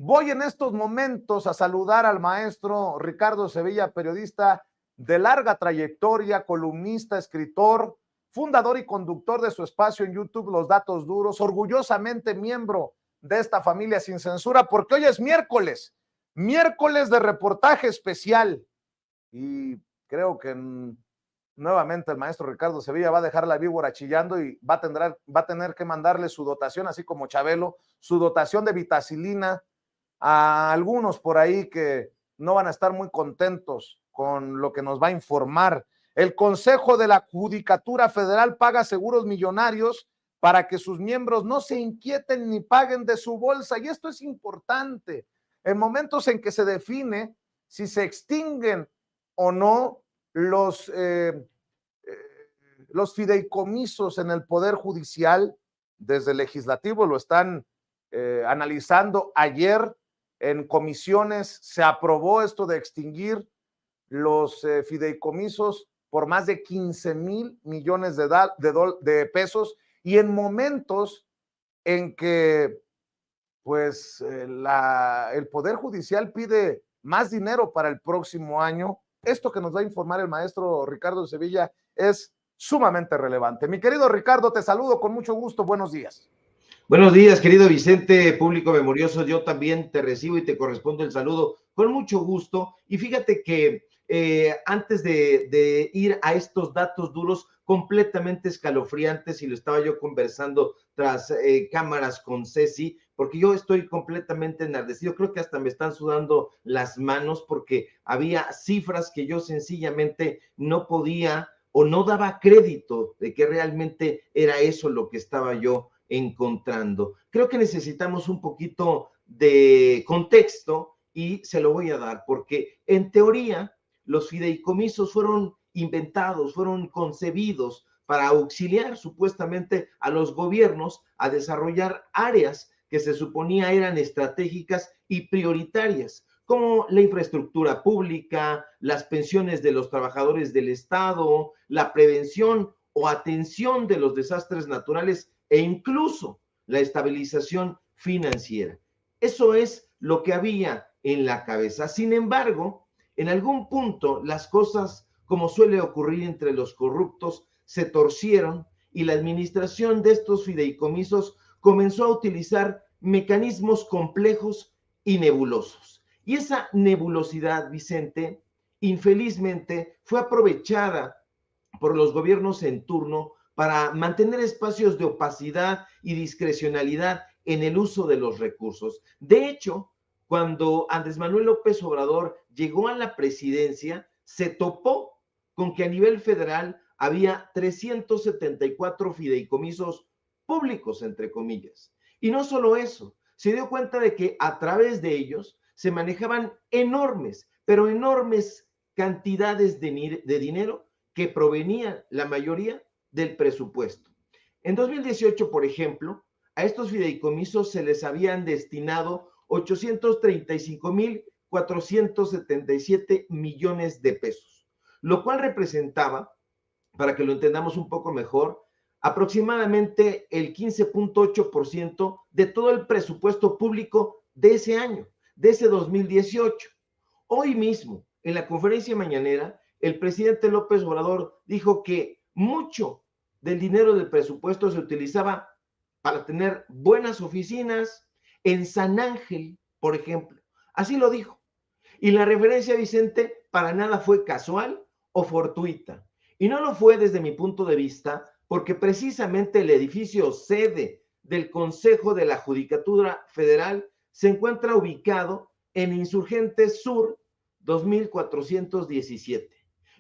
Voy en estos momentos a saludar al maestro Ricardo Sevilla, periodista de larga trayectoria, columnista, escritor, fundador y conductor de su espacio en YouTube, Los Datos Duros, orgullosamente miembro de esta familia sin censura, porque hoy es miércoles de reportaje especial. Y creo que nuevamente el maestro Ricardo Sevilla va a dejar la víbora chillando y va a tener que mandarle su dotación, así como Chabelo, su dotación de vitacilina a algunos por ahí que no van a estar muy contentos con lo que nos va a informar. El Consejo de la Judicatura Federal paga seguros millonarios para que sus miembros no se inquieten ni paguen de su bolsa. Y esto es importante. En momentos en que se define si se extinguen o no los fideicomisos en el Poder Judicial, desde el Legislativo lo están analizando. Ayer en comisiones se aprobó esto de extinguir los fideicomisos por más de 15,000 millones de pesos, y en momentos en que pues el Poder Judicial pide más dinero para el próximo año. Esto que nos va a informar el maestro Ricardo Sevilla es sumamente relevante. Mi querido Ricardo, te saludo con mucho gusto. Buenos días. Buenos días, querido Vicente, público memorioso. Yo también te recibo y te correspondo el saludo con mucho gusto. Y fíjate que antes de ir a estos datos duros completamente escalofriantes, y lo estaba yo conversando tras cámaras con Ceci, porque yo estoy completamente enardecido, creo que hasta me están sudando las manos porque había cifras que yo sencillamente no podía o no daba crédito de que realmente era eso lo que estaba yo encontrando. Creo que necesitamos un poquito de contexto y se lo voy a dar, porque en teoría los fideicomisos fueron inventados, fueron concebidos para auxiliar supuestamente a los gobiernos a desarrollar áreas que se suponía eran estratégicas y prioritarias, como la infraestructura pública, las pensiones de los trabajadores del Estado, la prevención o atención de los desastres naturales e incluso la estabilización financiera. Eso es lo que había en la cabeza. Sin embargo, en algún punto las cosas, como suele ocurrir entre los corruptos, se torcieron y la administración de estos fideicomisos comenzó a utilizar mecanismos complejos y nebulosos. Y esa nebulosidad, Vicente, infelizmente fue aprovechada por los gobiernos en turno para mantener espacios de opacidad y discrecionalidad en el uso de los recursos. De hecho, cuando Andrés Manuel López Obrador llegó a la presidencia, se topó con que a nivel federal había 374 fideicomisos públicos, entre comillas. Y no solo eso, se dio cuenta de que a través de ellos se manejaban enormes, pero enormes cantidades de dinero que provenían la mayoría del presupuesto. En 2018, por ejemplo, a estos fideicomisos se les habían destinado 835,477 millones de pesos, lo cual representaba, para que lo entendamos un poco mejor, aproximadamente el 15.8% de todo el presupuesto público de ese año, de ese 2018. Hoy mismo, en la conferencia mañanera, el presidente López Obrador dijo que mucho del dinero del presupuesto se utilizaba para tener buenas oficinas en San Ángel, por ejemplo. Así lo dijo. Y la referencia, Vicente, para nada fue casual o fortuita. Y no lo fue desde mi punto de vista, porque precisamente el edificio sede del Consejo de la Judicatura Federal se encuentra ubicado en Insurgentes Sur 2417.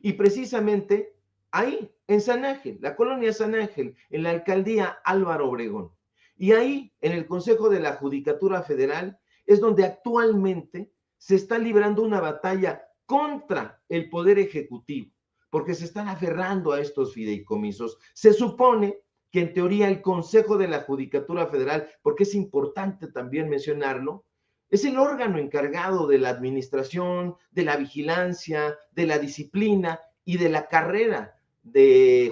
Y precisamente ahí, en San Ángel, la colonia San Ángel, en la alcaldía Álvaro Obregón. Y ahí, en el Consejo de la Judicatura Federal, es donde actualmente se está librando una batalla contra el Poder Ejecutivo, porque se están aferrando a estos fideicomisos. Se supone que en teoría el Consejo de la Judicatura Federal, porque es importante también mencionarlo, es el órgano encargado de la administración, de la vigilancia, de la disciplina y de la carrera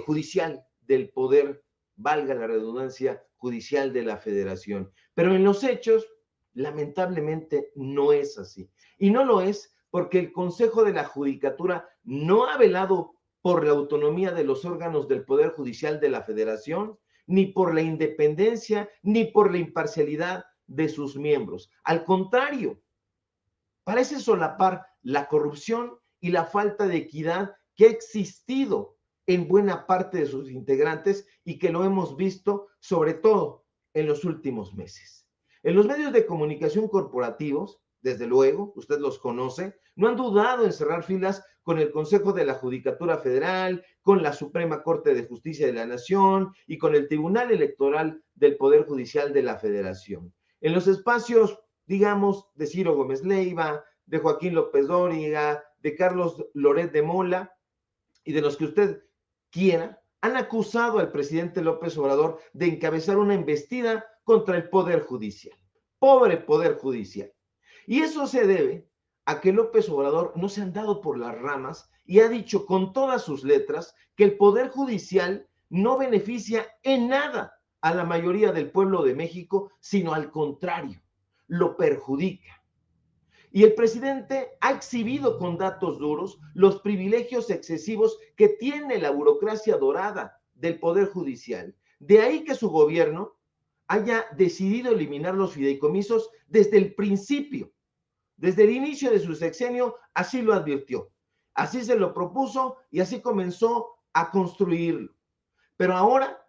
judicial del poder, valga la redundancia, judicial de la Federación. Pero en los hechos, Lamentablemente no es así. Y no lo es porque el Consejo de la Judicatura no ha velado por la autonomía de los órganos del Poder Judicial de la Federación, ni por la independencia, ni por la imparcialidad de sus miembros. Al contrario, parece solapar la corrupción y la falta de equidad que ha existido en buena parte de sus integrantes y que lo hemos visto sobre todo en los últimos meses. En los medios de comunicación corporativos, desde luego, usted los conoce, no han dudado en cerrar filas con el Consejo de la Judicatura Federal, con la Suprema Corte de Justicia de la Nación y con el Tribunal Electoral del Poder Judicial de la Federación. En los espacios, digamos, de Ciro Gómez Leiva, de Joaquín López Dóriga, de Carlos Loret de Mola y de los que usted quiera, han acusado al presidente López Obrador de encabezar una embestida contra el Poder Judicial. Pobre Poder Judicial. Y eso se debe a que López Obrador no se ha andado por las ramas y ha dicho con todas sus letras que el Poder Judicial no beneficia en nada a la mayoría del pueblo de México, sino al contrario, lo perjudica. Y el presidente ha exhibido con datos duros los privilegios excesivos que tiene la burocracia dorada del Poder Judicial. De ahí que su gobierno haya decidido eliminar los fideicomisos desde el principio. Desde el inicio de su sexenio, así lo advirtió. Así se lo propuso y así comenzó a construirlo. Pero ahora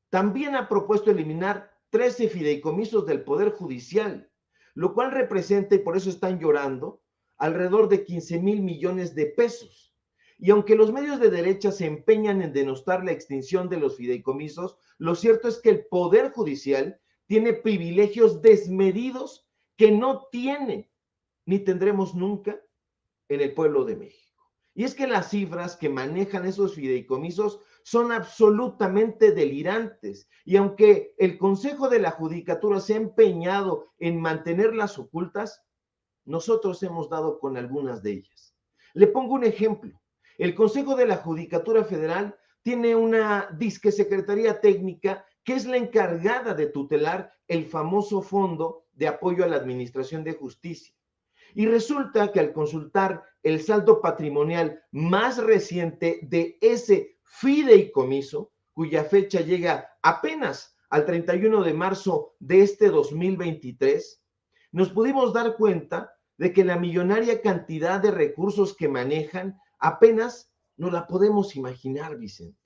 también ha propuesto eliminar 13 fideicomisos del Poder Judicial, lo cual representa, y por eso están llorando, alrededor de 15,000 millones de pesos. Y aunque los medios de derecha se empeñan en denostar la extinción de los fideicomisos, lo cierto es que el Poder Judicial tiene privilegios desmedidos que no tiene ni tendremos nunca en el pueblo de México. Y es que las cifras que manejan esos fideicomisos son absolutamente delirantes. Y aunque el Consejo de la Judicatura se ha empeñado en mantenerlas ocultas, nosotros hemos dado con algunas de ellas. Le pongo un ejemplo. El Consejo de la Judicatura Federal tiene una disque secretaría técnica que es la encargada de tutelar el famoso Fondo de Apoyo a la Administración de Justicia. Y resulta que al consultar el saldo patrimonial más reciente de ese fideicomiso, cuya fecha llega apenas al 31 de marzo de este 2023, nos pudimos dar cuenta de que la millonaria cantidad de recursos que manejan apenas no la podemos imaginar, Vicente.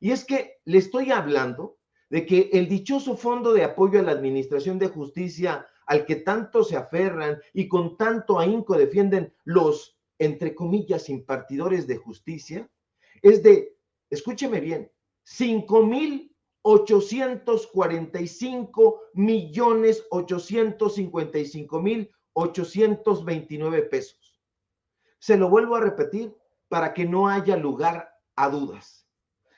Y es que le estoy hablando de que el dichoso Fondo de Apoyo a la Administración de Justicia al que tanto se aferran y con tanto ahínco defienden los, entre comillas, impartidores de justicia, es de, escúcheme bien, 5,845,855,829 pesos. Se lo vuelvo a repetir para que no haya lugar a dudas.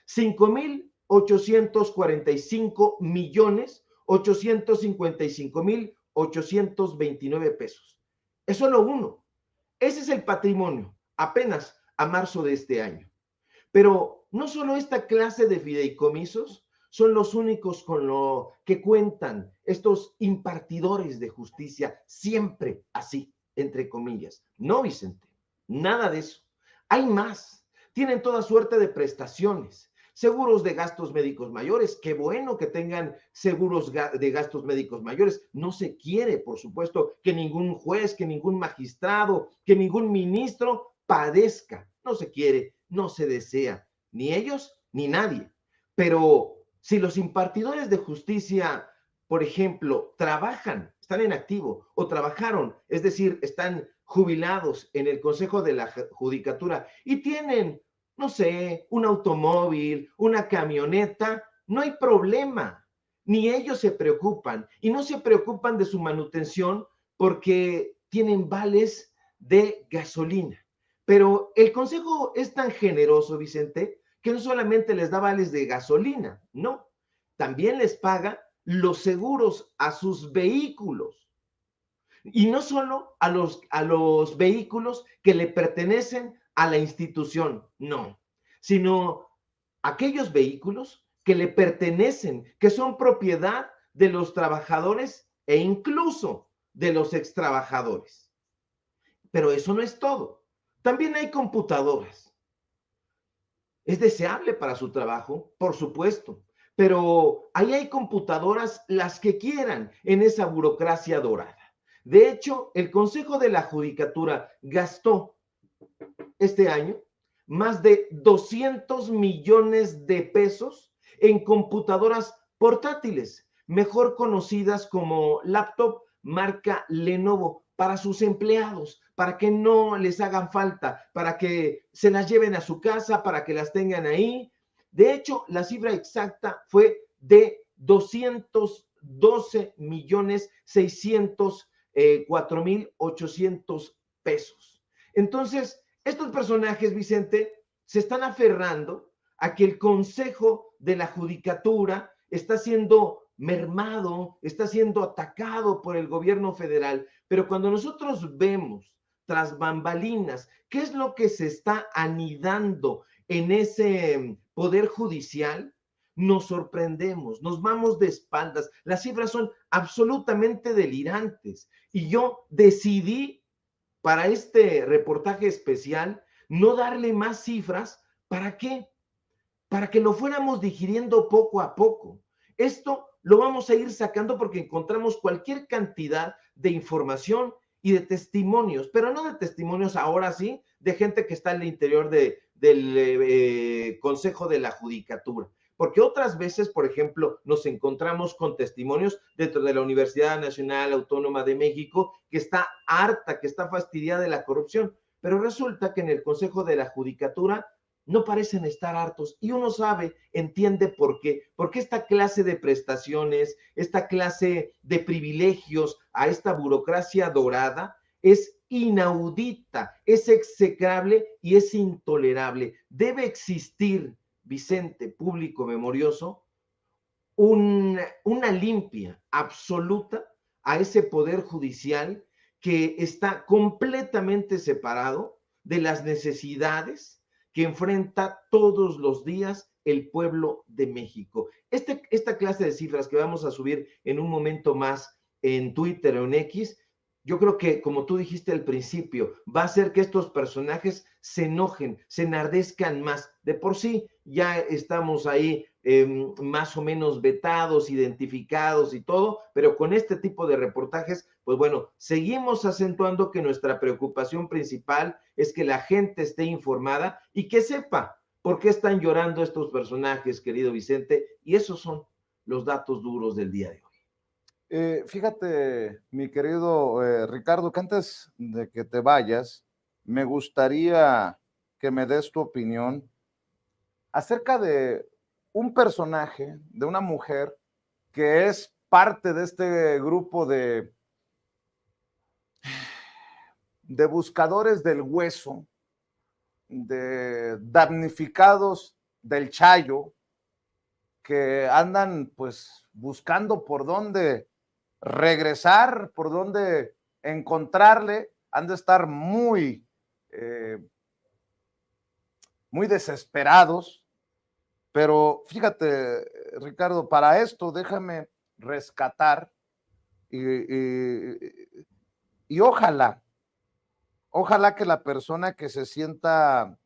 5,845,855,829 pesos. Eso es lo uno. Ese es el patrimonio, apenas a marzo de este año. Pero no solo esta clase de fideicomisos son los únicos con lo que cuentan estos impartidores de justicia, siempre así, entre comillas. No, Vicente, nada de eso. Hay más. Tienen toda suerte de prestaciones. Seguros de gastos médicos mayores, qué bueno que tengan seguros de gastos médicos mayores. No se quiere, por supuesto, que ningún juez, que ningún magistrado, que ningún ministro padezca. No se quiere, no se desea, ni ellos ni nadie. Pero si los impartidores de justicia, por ejemplo, trabajan, están en activo o trabajaron, es decir, están jubilados en el Consejo de la Judicatura y tienen, no sé, un automóvil, una camioneta, no hay problema. Ni ellos se preocupan y no se preocupan de su manutención porque tienen vales de gasolina. Pero el Consejo es tan generoso, Vicente, que no solamente les da vales de gasolina, no, también les paga los seguros a sus vehículos. Y no solo a los vehículos que le pertenecen a la institución, no, sino aquellos vehículos que le pertenecen, que son propiedad de los trabajadores e incluso de los extrabajadores. Pero eso no es todo. También hay computadoras. Es deseable para su trabajo, por supuesto, pero ahí hay computadoras las que quieran en esa burocracia dorada. De hecho, el Consejo de la Judicatura gastó este año más de 200 millones de pesos en computadoras portátiles, mejor conocidas como laptop marca Lenovo, para sus empleados, para que no les hagan falta, para que se las lleven a su casa, para que las tengan ahí. De hecho, la cifra exacta fue de 212 millones 604 mil 800 pesos. Entonces, estos personajes, Vicente, se están aferrando a que el Consejo de la Judicatura está siendo mermado, está siendo atacado por el gobierno federal, pero cuando nosotros vemos tras bambalinas qué es lo que se está anidando en ese poder judicial, nos sorprendemos, nos vamos de espaldas, las cifras son absolutamente delirantes y yo decidí para este reportaje especial no darle más cifras. ¿Para qué? Para que lo fuéramos digiriendo poco a poco. Esto lo vamos a ir sacando porque encontramos cualquier cantidad de información y de testimonios, pero no de testimonios ahora sí, de gente que está en el interior del Consejo de la Judicatura. Porque otras veces, por ejemplo, nos encontramos con testimonios dentro de la Universidad Nacional Autónoma de México que está harta, que está fastidiada de la corrupción, pero resulta que en el Consejo de la Judicatura no parecen estar hartos y uno sabe, entiende por qué, porque esta clase de prestaciones, esta clase de privilegios a esta burocracia dorada es inaudita, es execrable y es intolerable. Debe existir, Vicente, público memorioso, una limpia absoluta a ese poder judicial que está completamente separado de las necesidades que enfrenta todos los días el pueblo de México. Esta clase de cifras que vamos a subir en un momento más en Twitter o en X, yo creo que, como tú dijiste al principio, va a hacer que estos personajes se enojen, se enardezcan más. De por sí ya estamos ahí más o menos vetados, identificados y todo, pero con este tipo de reportajes, pues bueno, seguimos acentuando que nuestra preocupación principal es que la gente esté informada y que sepa por qué están llorando estos personajes, querido Vicente, y esos son los datos duros del día de hoy. Fíjate, mi querido Ricardo, que antes de que te vayas, me gustaría que me des tu opinión acerca de un personaje, de una mujer que es parte de este grupo de buscadores del hueso, de damnificados del Chayo, que andan pues buscando por dónde regresar, por dónde encontrarle, han de estar muy desesperados. Pero fíjate, Ricardo, para esto déjame rescatar y ojalá que la persona que se sienta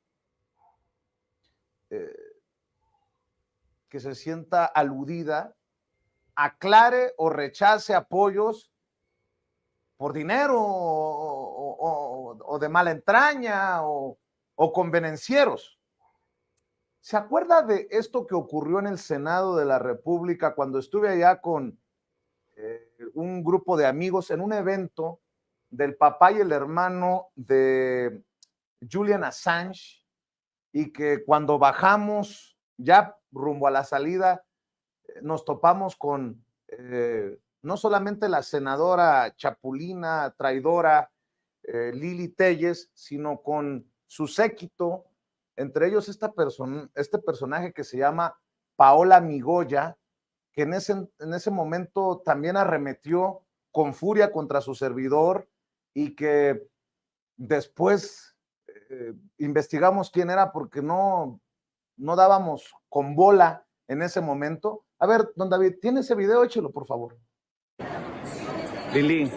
aludida aclare o rechace apoyos por dinero o de mala entraña o convenencieros. ¿Se acuerda de esto que ocurrió en el Senado de la República cuando estuve allá con un grupo de amigos en un evento del papá y el hermano de Julian Assange, y que cuando bajamos ya rumbo a la salida nos topamos con no solamente la senadora chapulina, traidora, Lili Telles, sino con su séquito, entre ellos este personaje que se llama Paola Migoya, que en ese momento también arremetió con furia contra su servidor y que después investigamos quién era porque no dábamos con bola en ese momento. A ver, don David, ¿tiene ese video? Échelo, por favor. Lili,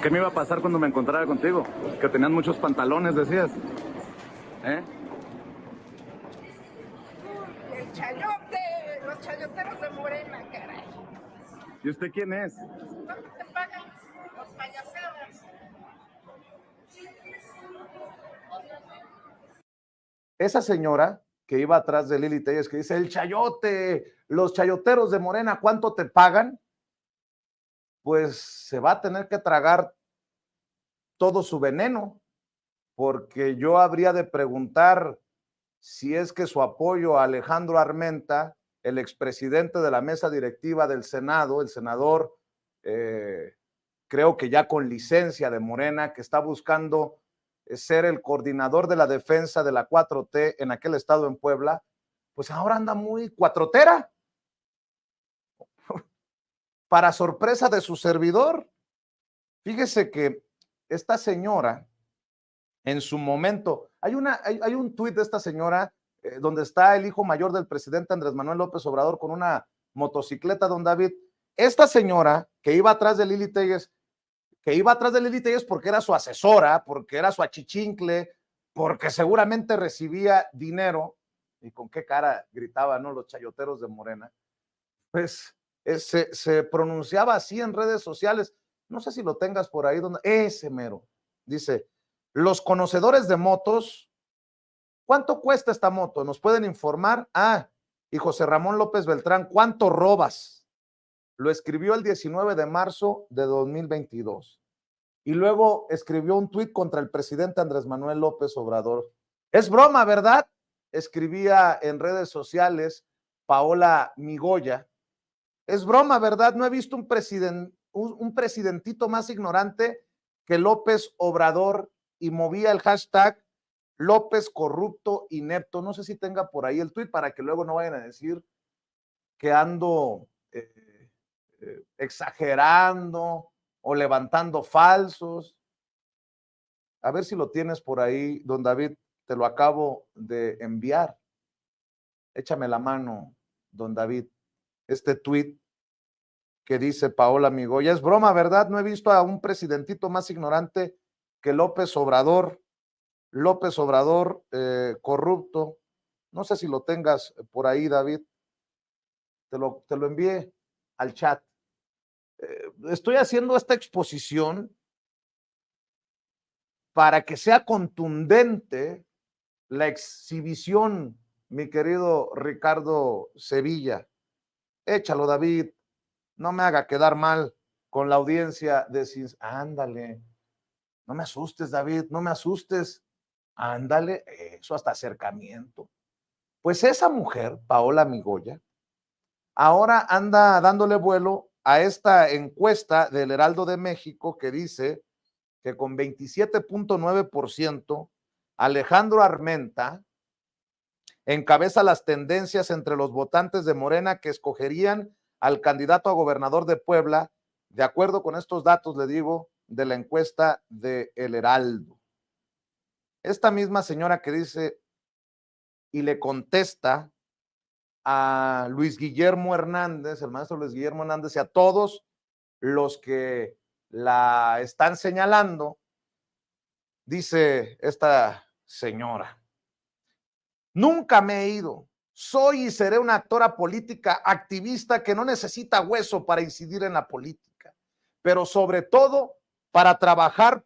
¿Qué me iba a pasar cuando me encontrara contigo? Que tenían muchos pantalones, decías. ¿Eh? El chayote, los chayoteros de Morena, caray. ¿Y usted quién es? ¿Cuánto te pagan los payaseros? Esa señora que iba atrás de Lili Telles, que dice, el chayote, los chayoteros de Morena, ¿cuánto te pagan? Pues se va a tener que tragar todo su veneno, porque yo habría de preguntar si es que su apoyo a Alejandro Armenta, el expresidente de la mesa directiva del Senado, el senador, creo que ya con licencia de Morena, que está buscando ser el coordinador de la defensa de la 4T en aquel estado en Puebla, pues ahora anda muy cuatrotera, para sorpresa de su servidor. Fíjese que esta señora, en su momento, hay un tuit de esta señora donde está el hijo mayor del presidente Andrés Manuel López Obrador con una motocicleta, don David. Esta señora que iba atrás de Lili Telles, porque era su asesora, porque era su achichincle, porque seguramente recibía dinero, y con qué cara gritaban, ¿no?, los chayoteros de Morena, pues se pronunciaba así en redes sociales. No sé si lo tengas por ahí, donde ese mero dice: los conocedores de motos, ¿cuánto cuesta esta moto? ¿Nos pueden informar? Y José Ramón López Beltrán, ¿cuánto robas? Lo escribió el 19 de marzo de 2022. Y luego escribió un tuit contra el presidente Andrés Manuel López Obrador. Es broma, ¿verdad? Escribía en redes sociales Paola Migoya. Es broma, ¿verdad? No he visto un presidentito más ignorante que López Obrador, y movía el hashtag López corrupto inepto. No sé si tenga por ahí el tuit para que luego no vayan a decir que ando exagerando o levantando falsos. A ver si lo tienes por ahí, don David, te lo acabo de enviar. Échame la mano, don David, este tuit que dice Paola Migoya. Es broma, ¿verdad? No he visto a un presidentito más ignorante que López Obrador. López Obrador corrupto. No sé si lo tengas por ahí, David. Te lo envié al chat. Estoy haciendo esta exposición para que sea contundente la exhibición, mi querido Ricardo Sevilla. Échalo, David. No me haga quedar mal con la audiencia de ándale. No me asustes, David, no me asustes. Ándale, eso hasta acercamiento. Pues esa mujer, Paola Migoya, ahora anda dándole vuelo a esta encuesta del Heraldo de México que dice que con 27.9% Alejandro Armenta encabeza las tendencias entre los votantes de Morena que escogerían al candidato a gobernador de Puebla, de acuerdo con estos datos, le digo, de la encuesta de El Heraldo. Esta misma señora que dice y le contesta a Luis Guillermo Hernández, el maestro Luis Guillermo Hernández, y a todos los que la están señalando, dice esta señora: nunca me he ido. Soy y seré una actora política activista que no necesita hueso para incidir en la política, pero sobre todo para trabajar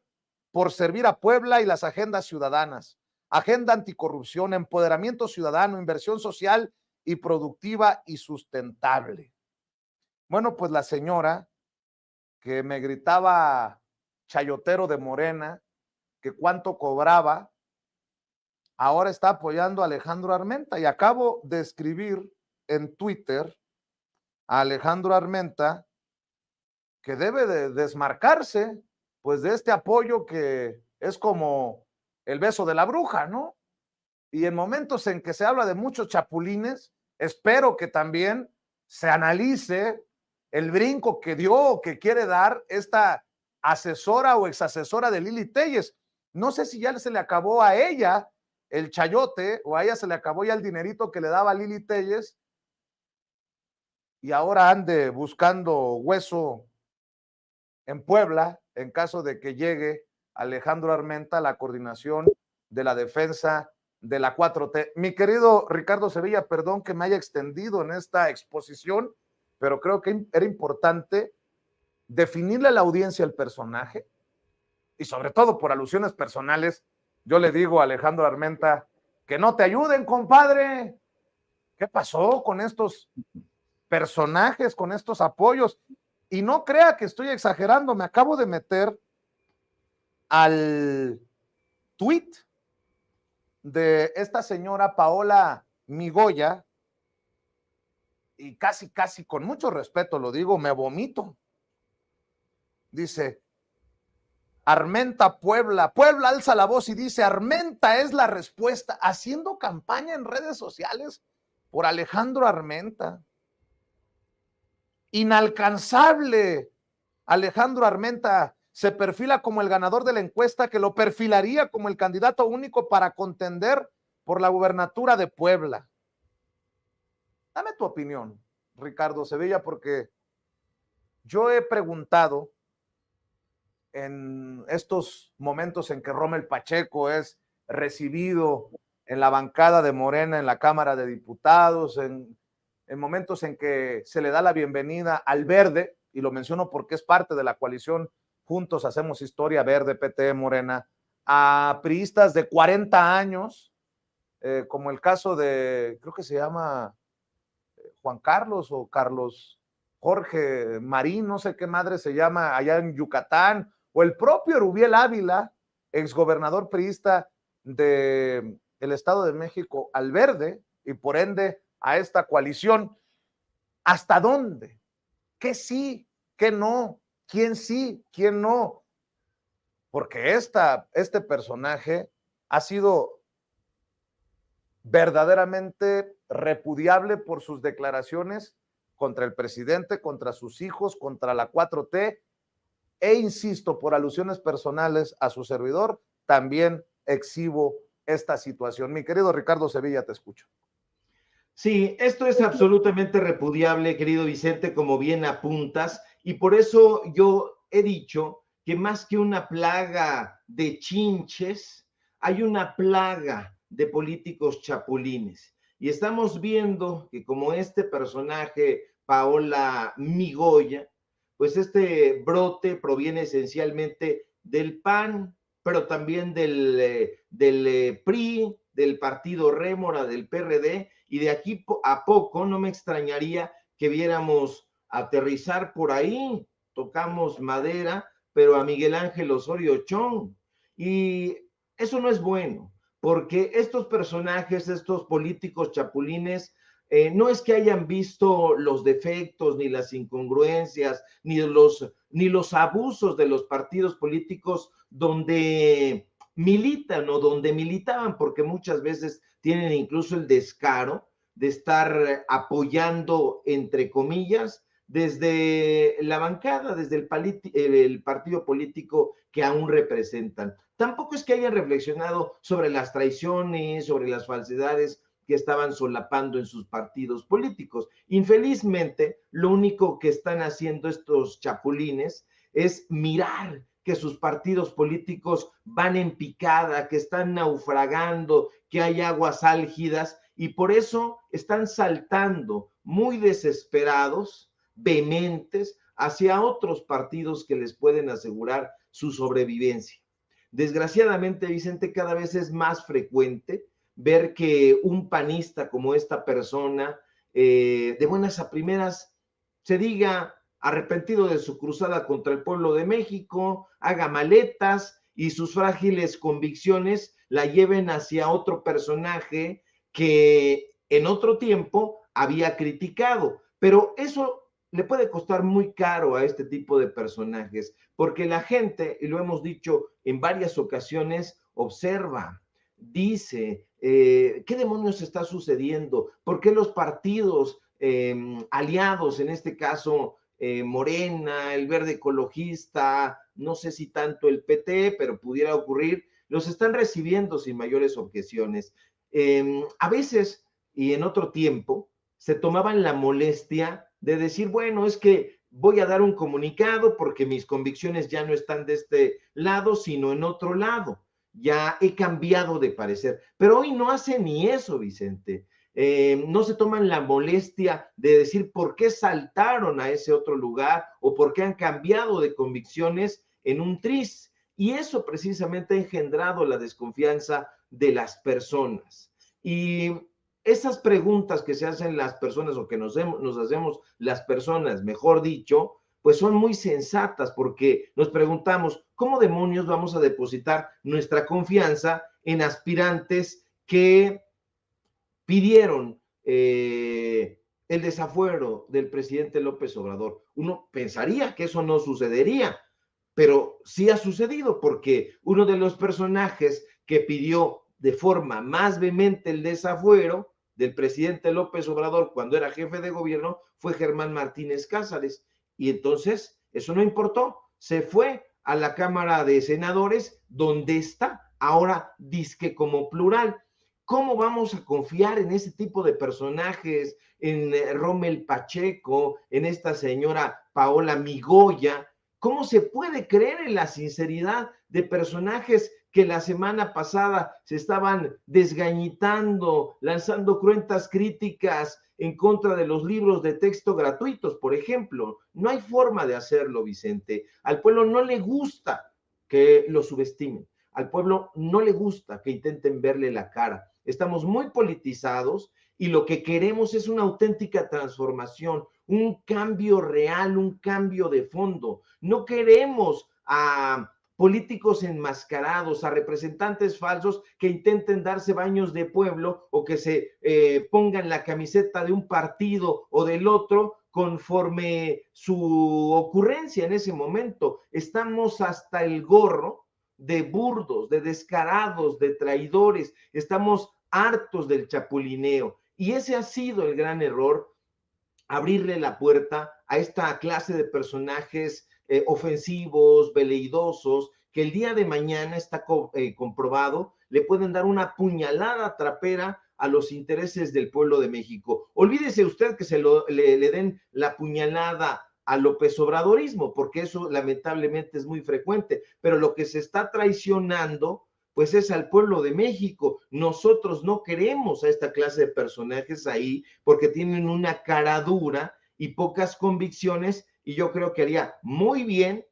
por servir a Puebla y las agendas ciudadanas, agenda anticorrupción, empoderamiento ciudadano, inversión social y productiva y sustentable. Bueno, pues la señora que me gritaba chayotero de Morena, que cuánto cobraba, ahora está apoyando a Alejandro Armenta, y acabo de escribir en Twitter a Alejandro Armenta que debe de desmarcarse pues de este apoyo que es como el beso de la bruja, ¿no? Y en momentos en que se habla de muchos chapulines, espero que también se analice el brinco que dio o que quiere dar esta asesora o exasesora de Lili Telles. No sé si ya se le acabó a ella el chayote o a ella se le acabó ya el dinerito que le daba a Lili Telles y ahora ande buscando hueso en Puebla, en caso de que llegue Alejandro Armenta a la coordinación de la defensa de la 4T. Mi querido Ricardo Sevilla, perdón que me haya extendido en esta exposición, pero creo que era importante definirle a la audiencia el personaje y sobre todo por alusiones personales. Yo le digo a Alejandro Armenta que no te ayuden, compadre. ¿Qué pasó con estos personajes, con estos apoyos? Y no crea que estoy exagerando, me acabo de meter al tweet de esta señora Paola Migoya y casi con mucho respeto lo digo, me vomito. Dice, Armenta Puebla, Puebla alza la voz y dice, Armenta es la respuesta, haciendo campaña en redes sociales por Alejandro Armenta. Inalcanzable. Alejandro Armenta se perfila como el ganador de la encuesta que lo perfilaría como el candidato único para contender por la gubernatura de Puebla. Dame tu opinión, Ricardo Sevilla, porque yo he preguntado en estos momentos en que Rommel Pacheco es recibido en la bancada de Morena en la Cámara de Diputados, en momentos en que se le da la bienvenida al Verde, y lo menciono porque es parte de la coalición Juntos Hacemos Historia, Verde, PT, Morena, a priistas de 40 años, como el caso de, creo que se llama Juan Carlos o Carlos Jorge Marín, no sé qué madre se llama, allá en Yucatán, o el propio Rubiel Ávila, exgobernador priista del Estado de México, al Verde, y por ende a esta coalición. ¿Hasta dónde? ¿Qué sí? ¿Qué no? ¿Quién sí? ¿Quién no? Porque este personaje ha sido verdaderamente repudiable por sus declaraciones contra el presidente, contra sus hijos, contra la 4T, e insisto, por alusiones personales a su servidor, también exhibo esta situación. Mi querido Ricardo Sevilla, te escucho. Sí, esto es absolutamente repudiable, querido Vicente, como bien apuntas, y por eso yo he dicho que más que una plaga de chinches, hay una plaga de políticos chapulines. Y estamos viendo que como este personaje, Paola Migoya, pues este brote proviene esencialmente del PAN, pero también del PRI, del partido Rémora, del PRD, y de aquí a poco no me extrañaría que viéramos aterrizar por ahí, tocamos madera, pero a Miguel Ángel Osorio Chong. Y eso no es bueno, porque estos personajes, estos políticos chapulines, no es que hayan visto los defectos, ni las incongruencias, ni los abusos de los partidos políticos donde militan o donde militaban, porque muchas veces tienen incluso el descaro de estar apoyando, entre comillas, desde la bancada, desde el partido político que aún representan. Tampoco es que hayan reflexionado sobre las traiciones, sobre las falsedades que estaban solapando en sus partidos políticos. Infelizmente, lo único que están haciendo estos chapulines es mirar que sus partidos políticos van en picada, que están naufragando, que hay aguas álgidas, y por eso están saltando muy desesperados, vehementes, hacia otros partidos que les pueden asegurar su sobrevivencia. Desgraciadamente, Vicente, cada vez es más frecuente ver que un panista como esta persona, de buenas a primeras, se diga arrepentido de su cruzada contra el pueblo de México, haga maletas y sus frágiles convicciones la lleven hacia otro personaje que en otro tiempo había criticado. Pero eso le puede costar muy caro a este tipo de personajes, porque la gente, y lo hemos dicho en varias ocasiones, observa, dice, ¿qué demonios está sucediendo? ¿Por qué los partidos aliados, en este caso Morena, el Verde Ecologista, no sé si tanto el PT, pero pudiera ocurrir, los están recibiendo sin mayores objeciones? A veces y en otro tiempo se tomaban la molestia de decir, bueno, es que voy a dar un comunicado porque mis convicciones ya no están de este lado, sino en otro lado. Ya he cambiado de parecer, pero hoy no hace ni eso, Vicente. No se toman la molestia de decir por qué saltaron a ese otro lugar o por qué han cambiado de convicciones en un tris. Y eso precisamente ha engendrado la desconfianza de las personas. Y esas preguntas que se hacen las personas o que nos hacemos las personas, mejor dicho, pues son muy sensatas porque nos preguntamos, ¿cómo demonios vamos a depositar nuestra confianza en aspirantes que pidieron el desafuero del presidente López Obrador? Uno pensaría que eso no sucedería, pero sí ha sucedido porque uno de los personajes que pidió de forma más vehemente el desafuero del presidente López Obrador cuando era jefe de gobierno fue Germán Martínez Cázares. Y entonces eso no importó, se fue a la Cámara de Senadores, donde está ahora disque como plural. ¿Cómo vamos a confiar en ese tipo de personajes, en Rommel Pacheco, en esta señora Paola Migoya? ¿Cómo se puede creer en la sinceridad de personajes que la semana pasada se estaban desgañitando, lanzando cruentas críticas en contra de los libros de texto gratuitos, por ejemplo? No hay forma de hacerlo, Vicente. Al pueblo no le gusta que lo subestimen. Al pueblo no le gusta que intenten verle la cara. Estamos muy politizados y lo que queremos es una auténtica transformación, un cambio real, un cambio de fondo. No queremos a políticos enmascarados, a representantes falsos que intenten darse baños de pueblo o que se pongan la camiseta de un partido o del otro conforme su ocurrencia en ese momento. Estamos hasta el gorro de burdos, de descarados, de traidores. Estamos hartos del chapulineo. Y ese ha sido el gran error, abrirle la puerta a esta clase de personajes ofensivos, veleidosos, que el día de mañana está comprobado, le pueden dar una puñalada trapera a los intereses del pueblo de México. Olvídese usted que le den la puñalada a López Obradorismo, porque eso lamentablemente es muy frecuente, pero lo que se está traicionando pues es al pueblo de México. Nosotros no queremos a esta clase de personajes ahí porque tienen una cara dura y pocas convicciones, y yo creo que haría muy bien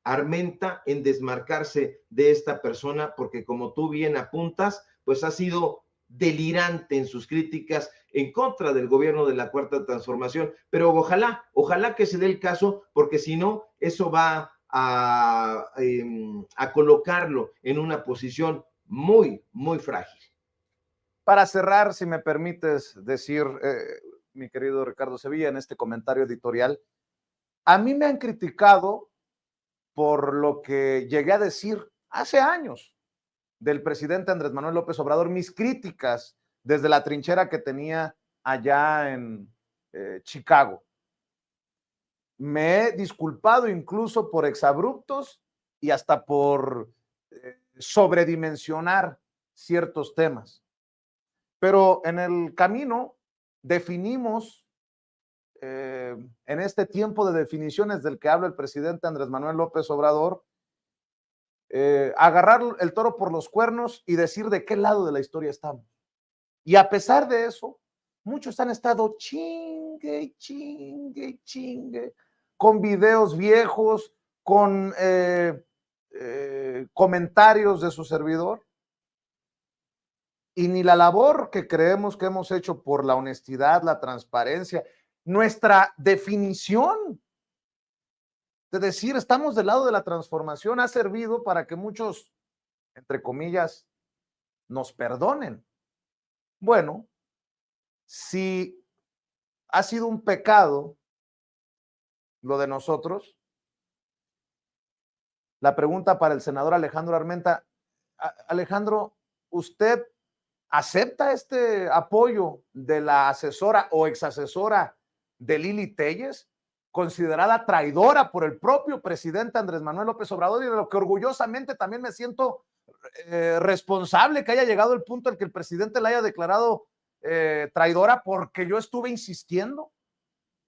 Armenta en desmarcarse de esta persona, porque como tú bien apuntas, pues ha sido delirante en sus críticas en contra del gobierno de la Cuarta Transformación, pero ojalá que se dé el caso, porque si no, eso va a colocarlo en una posición muy, muy frágil. Para cerrar, si me permites decir, mi querido Ricardo Sevilla, en este comentario editorial, a mí me han criticado por lo que llegué a decir hace años del presidente Andrés Manuel López Obrador, mis críticas desde la trinchera que tenía allá en Chicago. Me he disculpado incluso por exabruptos y hasta por sobredimensionar ciertos temas. Pero en el camino definimos, en este tiempo de definiciones del que habla el presidente Andrés Manuel López Obrador, agarrar el toro por los cuernos y decir de qué lado de la historia estamos. Y a pesar de eso, muchos han estado chingue, con videos viejos, con comentarios de su servidor, y ni la labor que creemos que hemos hecho por la honestidad, la transparencia, nuestra definición de decir estamos del lado de la transformación ha servido para que muchos, entre comillas, nos perdonen. Bueno, si ha sido un pecado lo de nosotros, la pregunta para el senador Alejandro Armenta: Alejandro, ¿usted acepta este apoyo de la asesora o exasesora de Lili Téllez, considerada traidora por el propio presidente Andrés Manuel López Obrador, y de lo que orgullosamente también me siento responsable que haya llegado el punto en que el presidente la haya declarado traidora porque yo estuve insistiendo?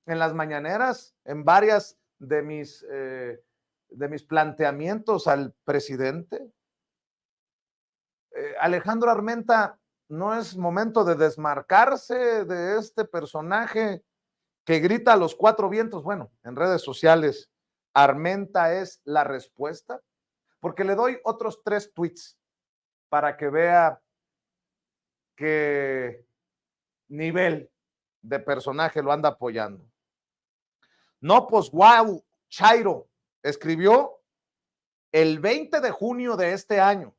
en las mañaneras, en varias de mis planteamientos al presidente. Alejandro Armenta, no es momento de desmarcarse de este personaje que grita a los cuatro vientos. Bueno, en redes sociales, Armenta es la respuesta, porque le doy otros 3 tweets para que vea qué nivel de personaje lo anda apoyando. No, pues wow, Chairo escribió el 20 de junio de este año.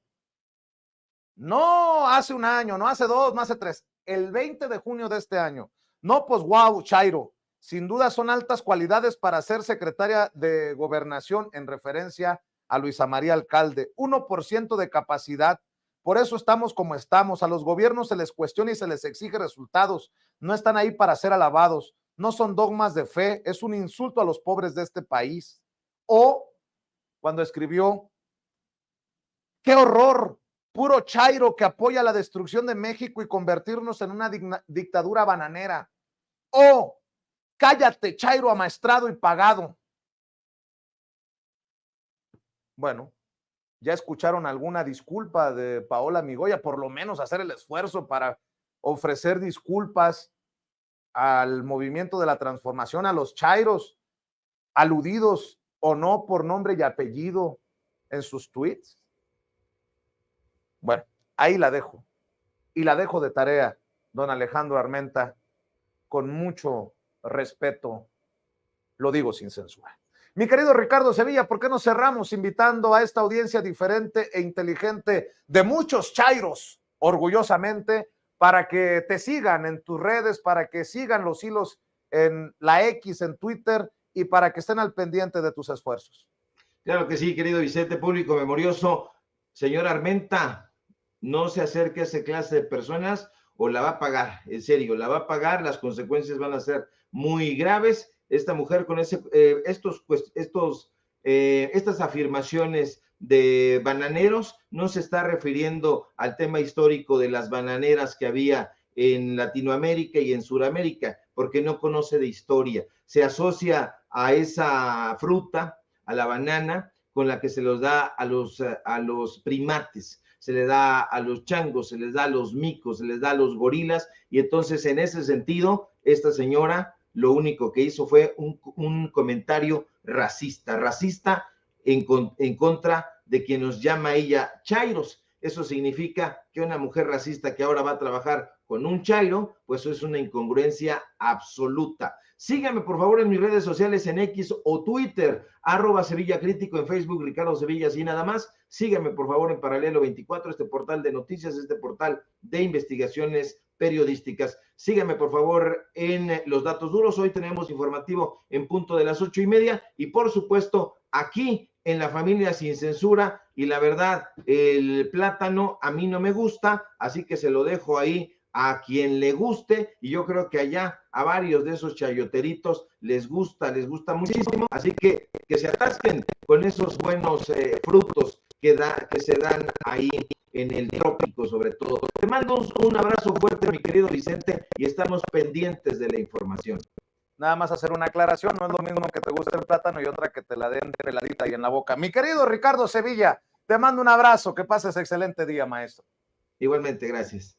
No hace un año, no hace 2, no hace 3. El 20 de junio de este año. No, pues wow, Chairo. Sin duda son altas cualidades para ser secretaria de Gobernación en referencia a Luisa María Alcalde. 1% de capacidad. Por eso estamos como estamos. A los gobiernos se les cuestiona y se les exige resultados. No están ahí para ser alabados. No son dogmas de fe. Es un insulto a los pobres de este país. O cuando escribió, ¡qué horror! Puro Chairo que apoya la destrucción de México y convertirnos en una dictadura bananera. O cállate, Chairo amaestrado y pagado. Bueno, ya escucharon alguna disculpa de Paola Migoya, por lo menos hacer el esfuerzo para ofrecer disculpas al movimiento de la transformación, a los Chairos, aludidos o no por nombre y apellido en sus tweets. Bueno, ahí la dejo. Y la dejo de tarea, don Alejandro Armenta, con mucho respeto, lo digo sin censura. Mi querido Ricardo Sevilla, ¿por qué no cerramos invitando a esta audiencia diferente e inteligente de muchos chairos, orgullosamente, para que te sigan en tus redes, para que sigan los hilos en la X, en Twitter, y para que estén al pendiente de tus esfuerzos? Claro que sí, querido Vicente, público memorioso. Señor Armenta, no se acerque a esa clase de personas o la va a pagar, en serio, la va a pagar, las consecuencias van a ser muy graves. Esta mujer con estas afirmaciones de bananeros no se está refiriendo al tema histórico de las bananeras que había en Latinoamérica y en Sudamérica, porque no conoce de historia. Se asocia a esa fruta, a la banana, con la que se los da a los primates, se le da a los changos, se les da a los micos, se les da a los gorilas, y entonces en ese sentido, esta señora lo único que hizo fue un comentario racista en contra de quien nos llama ella chairos. Eso significa que una mujer racista que ahora va a trabajar con un chairo, pues eso es una incongruencia absoluta. Síganme por favor en mis redes sociales en X o Twitter, @SevillaCrítico, en Facebook Ricardo Sevilla, y nada más. Síganme por favor en Paralelo 24, este portal de noticias, este portal de investigaciones periodísticas. Síganme por favor en Los Datos Duros. Hoy tenemos informativo en punto de las 8:30 y por supuesto aquí en La Familia Sin Censura. Y la verdad, el plátano a mí no me gusta, así que se lo dejo ahí a quien le guste, y yo creo que allá a varios de esos chayoteritos les gusta muchísimo, así que se atasquen con esos buenos frutos que se dan ahí en el trópico sobre todo. Te mando un abrazo fuerte, mi querido Vicente, y estamos pendientes de la información. Nada más hacer una aclaración, no es lo mismo que te guste el plátano y otra que te la den peladita y en la boca. Mi querido Ricardo Sevilla, te mando un abrazo, que pases excelente día, maestro. Igualmente, gracias.